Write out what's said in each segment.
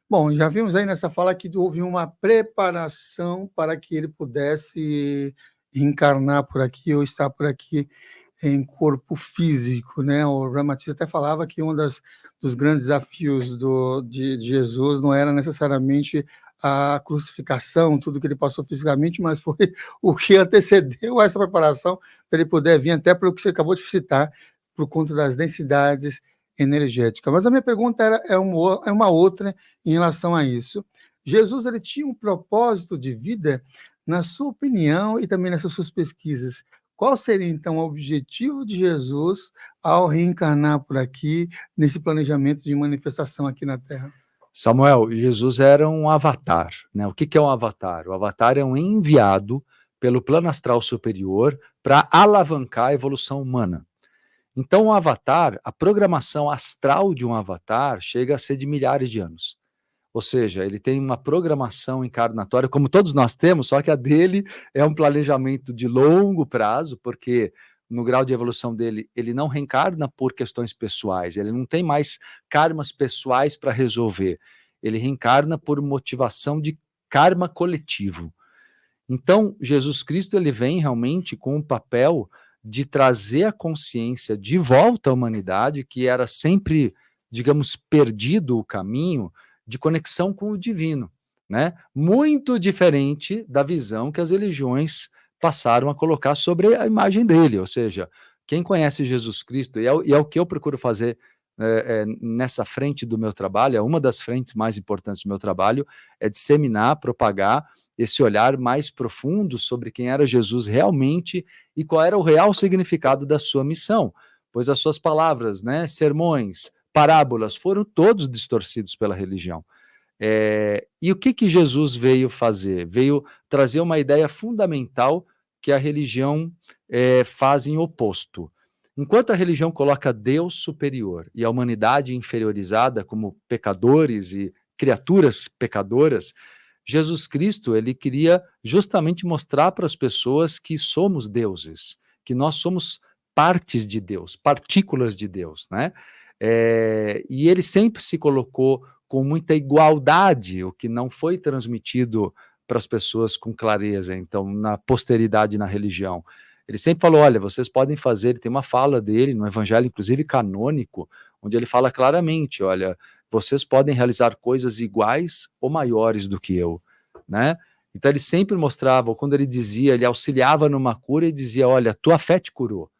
Bom, já vimos aí nessa fala que houve uma preparação para que ele pudesse encarnar por aqui ou estar por aqui em corpo físico, né? O Ramatiz até falava que dos grandes desafios de Jesus não era necessariamente a crucificação, tudo que ele passou fisicamente, mas foi o que antecedeu essa preparação para ele poder vir até para o que você acabou de citar, por conta das densidades energéticas. Mas a minha pergunta é uma outra em relação a isso. Jesus ele tinha um propósito de vida, na sua opinião e também nessas suas pesquisas. Qual seria, então, o objetivo de Jesus ao reencarnar por aqui, nesse planejamento de manifestação aqui na Terra? Samuel, Jesus era um avatar, né? O que é um avatar? O avatar é um enviado pelo plano astral superior para alavancar a evolução humana. Então, o avatar, a programação astral de um avatar chega a ser de milhares de anos. Ou seja, ele tem uma programação encarnatória, como todos nós temos, só que a dele é um planejamento de longo prazo, porque no grau de evolução dele, ele não reencarna por questões pessoais, ele não tem mais karmas pessoais para resolver, ele reencarna por motivação de karma coletivo. Então, Jesus Cristo ele vem realmente com o papel de trazer a consciência de volta à humanidade, que era sempre, digamos, perdido o caminho de conexão com o divino, né? Muito diferente da visão que as religiões passaram a colocar sobre a imagem dele, ou seja, quem conhece Jesus Cristo, e é o que eu procuro fazer nessa frente do meu trabalho, é uma das frentes mais importantes do meu trabalho, é disseminar, propagar esse olhar mais profundo sobre quem era Jesus realmente e qual era o real significado da sua missão, pois as suas palavras, né, sermões, parábolas, foram todos distorcidos pela religião. E o que Jesus veio fazer? Veio trazer uma ideia fundamental que a religião faz em oposto. Enquanto a religião coloca Deus superior e a humanidade inferiorizada como pecadores e criaturas pecadoras, Jesus Cristo ele queria justamente mostrar para as pessoas que somos deuses, que nós somos partes de Deus, partículas de Deus, né? E ele sempre se colocou com muita igualdade, o que não foi transmitido para as pessoas com clareza, então, na posteridade na religião. Ele sempre falou, olha, vocês podem fazer, tem uma fala dele no evangelho, inclusive canônico, onde ele fala claramente, olha, vocês podem realizar coisas iguais ou maiores do que eu, né? Então ele sempre mostrava, quando ele dizia, ele auxiliava numa cura e dizia, olha, tua fé te curou.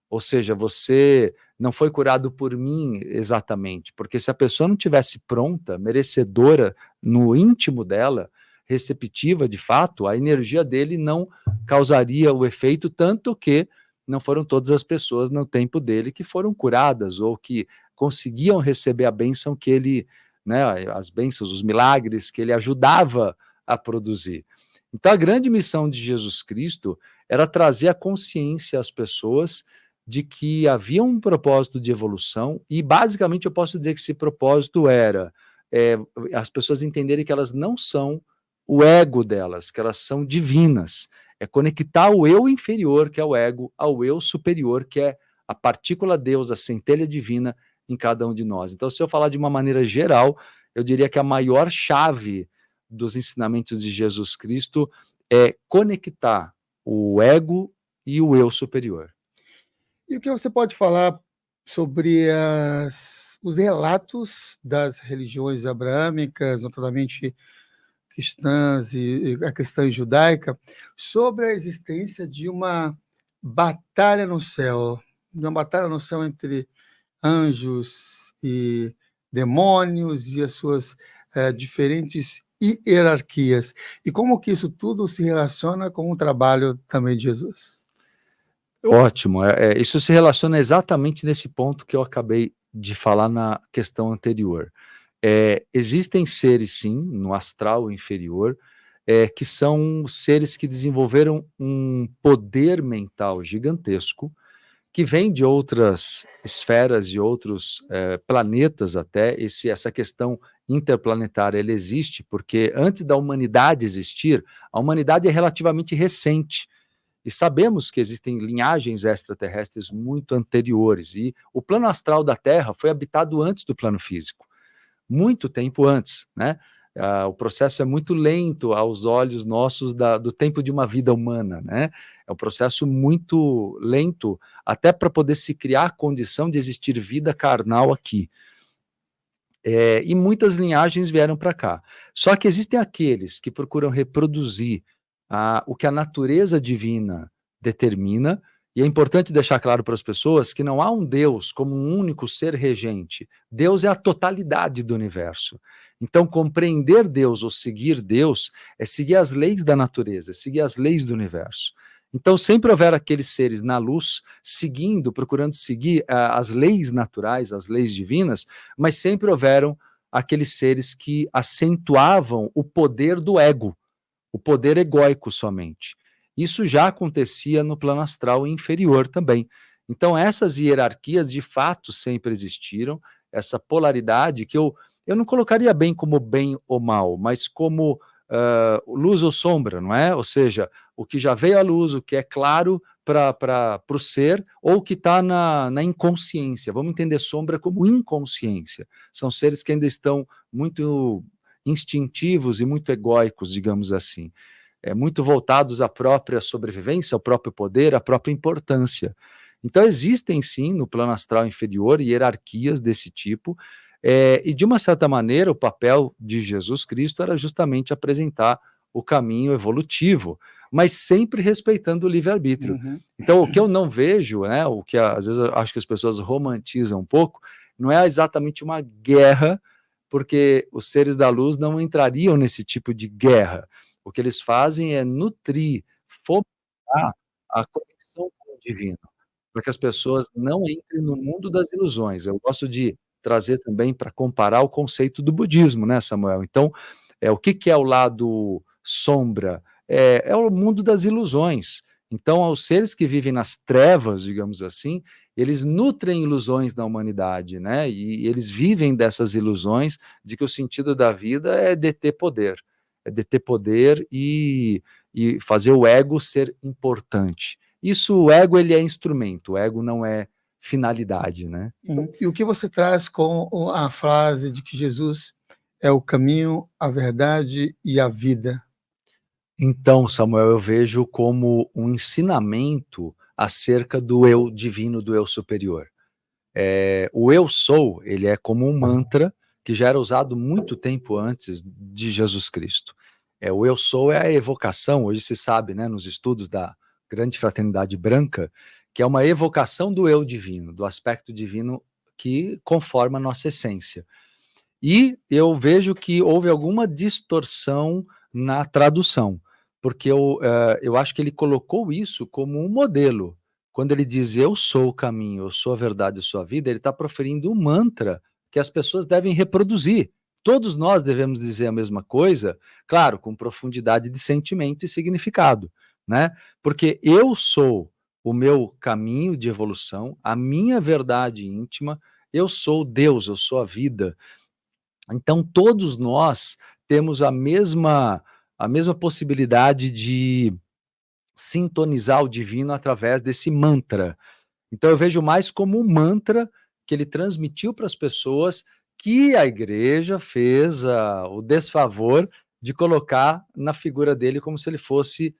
Ou seja, você não foi curado por mim exatamente, porque se a pessoa não tivesse pronta, merecedora no íntimo dela, receptiva de fato, a energia dele não causaria o efeito, tanto que não foram todas as pessoas no tempo dele que foram curadas ou que conseguiam receber a bênção que ele, né, as bênçãos, os milagres que ele ajudava a produzir. Então a grande missão de Jesus Cristo era trazer a consciência às pessoas de que havia um propósito de evolução e basicamente eu posso dizer que esse propósito era as pessoas entenderem que elas não são o ego delas, que elas são divinas. É conectar o eu inferior, que é o ego, ao eu superior, que é a partícula Deus, a centelha divina em cada um de nós. Então, se eu falar de uma maneira geral, eu diria que a maior chave dos ensinamentos de Jesus Cristo é conectar o ego e o eu superior. E o que você pode falar sobre os relatos das religiões abraâmicas, notadamente cristãs e a questão judaica, sobre a existência de uma batalha no céu, entre anjos e demônios e as suas diferentes hierarquias. E como que isso tudo se relaciona com o trabalho também de Jesus? Ótimo, isso se relaciona exatamente nesse ponto que eu acabei de falar na questão anterior. Existem seres, sim, no astral inferior, que são seres que desenvolveram um poder mental gigantesco, que vem de outras esferas e outros planetas até. Essa questão interplanetária ela existe porque antes da humanidade existir, a humanidade é relativamente recente. E sabemos que existem linhagens extraterrestres muito anteriores, e o plano astral da Terra foi habitado antes do plano físico. muito tempo antes, né? O processo é muito lento aos olhos nossos do tempo de uma vida humana, né? É um processo muito lento, até para poder se criar a condição de existir vida carnal aqui. E muitas linhagens vieram para cá. Só que existem aqueles que procuram reproduzir o que a natureza divina determina, e é importante deixar claro para as pessoas que não há um Deus como um único ser regente. Deus é a totalidade do universo. Então, compreender Deus ou seguir Deus é seguir as leis da natureza, é seguir as leis do universo. Então, sempre houver aqueles seres na luz, seguindo, procurando seguir as leis naturais, as leis divinas, mas sempre houveram aqueles seres que acentuavam o poder do ego, o poder egóico somente. Isso já acontecia no plano astral inferior também. Então, essas hierarquias de fato sempre existiram, essa polaridade que eu não colocaria bem como bem ou mal, mas como luz ou sombra, não é? Ou seja, o que já veio à luz, o que é claro para o ser, ou o que está na inconsciência. Vamos entender sombra como inconsciência. São seres que ainda estão muito instintivos e muito egóicos, digamos assim. Muito voltados à própria sobrevivência, ao próprio poder, à própria importância. Então, existem sim, no plano astral inferior, hierarquias desse tipo, e de uma certa maneira, o papel de Jesus Cristo era justamente apresentar o caminho evolutivo, mas sempre respeitando o livre-arbítrio. Uhum. Então, o que eu não vejo, né, o que às vezes eu acho que as pessoas romantizam um pouco, não é exatamente uma guerra, porque os seres da luz não entrariam nesse tipo de guerra. O que eles fazem é nutrir, fomentar a conexão com o divino, para que as pessoas não entrem no mundo das ilusões. Eu gosto de trazer também para comparar o conceito do budismo, né, Samuel? Então, o que é o lado sombra? É o mundo das ilusões. Então, os seres que vivem nas trevas, digamos assim, eles nutrem ilusões na humanidade, né? E eles vivem dessas ilusões de que o sentido da vida é deter poder. É deter poder e fazer o ego ser importante. Isso, o ego, ele é instrumento, o ego não é finalidade, né? E o que você traz com a frase de que Jesus é o caminho, a verdade e a vida? Então, Samuel, eu vejo como um ensinamento acerca do eu divino, do eu superior. O eu sou, ele é como um mantra que já era usado muito tempo antes de Jesus Cristo. O eu sou é a evocação, hoje se sabe, né, nos estudos da grande fraternidade branca, que é uma evocação do eu divino, do aspecto divino que conforma a nossa essência. E eu vejo que houve alguma distorção na tradução, porque eu acho que ele colocou isso como um modelo. Quando ele diz eu sou o caminho, eu sou a verdade, eu sou a vida, ele está proferindo um mantra que as pessoas devem reproduzir. Todos nós devemos dizer a mesma coisa, claro, com profundidade de sentimento e significado, né? Porque eu sou o meu caminho de evolução, a minha verdade íntima, eu sou Deus, eu sou a vida. Então, todos nós temos a mesma possibilidade de sintonizar o divino através desse mantra. Então, eu vejo mais como um mantra que ele transmitiu para as pessoas, que a igreja fez o desfavor de colocar na figura dele como se ele fosse.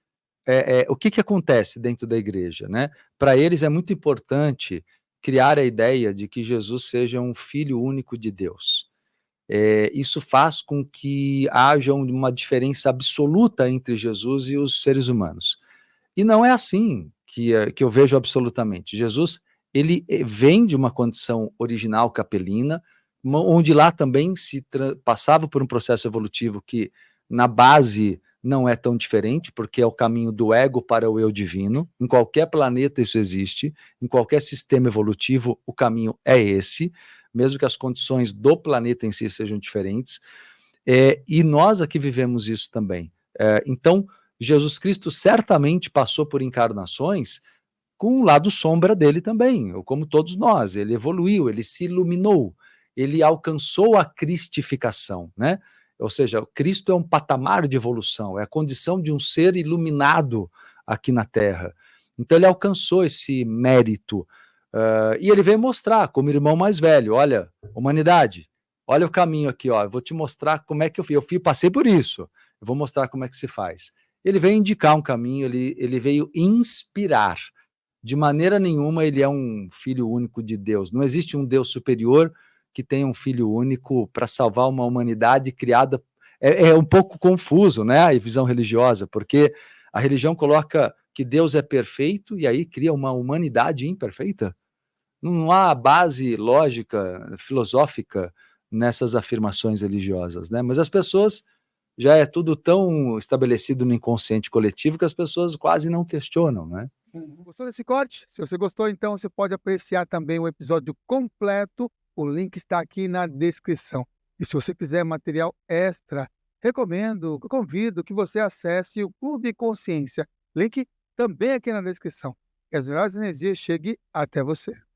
O que acontece dentro da igreja, né? Para eles é muito importante criar a ideia de que Jesus seja um filho único de Deus. Isso faz com que haja uma diferença absoluta entre Jesus e os seres humanos. E não é assim que eu vejo absolutamente. Jesus, ele vem de uma condição original capelina, onde lá também se passava por um processo evolutivo que, na base, não é tão diferente, porque é o caminho do ego para o eu divino. Em qualquer planeta isso existe, em qualquer sistema evolutivo o caminho é esse, mesmo que as condições do planeta em si sejam diferentes. E nós aqui vivemos isso também. Então, Jesus Cristo certamente passou por encarnações com o lado sombra dele também, como todos nós. Ele evoluiu, ele se iluminou, ele alcançou a cristificação, né? Ou seja, o Cristo é um patamar de evolução, é a condição de um ser iluminado aqui na Terra. Então ele alcançou esse mérito, e ele veio mostrar, como irmão mais velho, olha, humanidade, olha o caminho aqui, ó, eu vou te mostrar como é que passei por isso, eu vou mostrar como é que se faz. Ele veio indicar um caminho, ele veio inspirar. De maneira nenhuma ele é um filho único de Deus. Não existe um Deus superior que tenha um filho único para salvar uma humanidade criada. É um pouco confuso, né? A visão religiosa, porque a religião coloca que Deus é perfeito e aí cria uma humanidade imperfeita. Não há base lógica, filosófica nessas afirmações religiosas, né? Mas as pessoas já é tudo tão estabelecido no inconsciente coletivo que as pessoas quase não questionam, né? Gostou desse corte? Se você gostou, então você pode apreciar também o episódio completo. O link está aqui na descrição. E se você quiser material extra, convido que você acesse o Clube Consciência. Link também aqui na descrição. Que as melhores energias cheguem até você.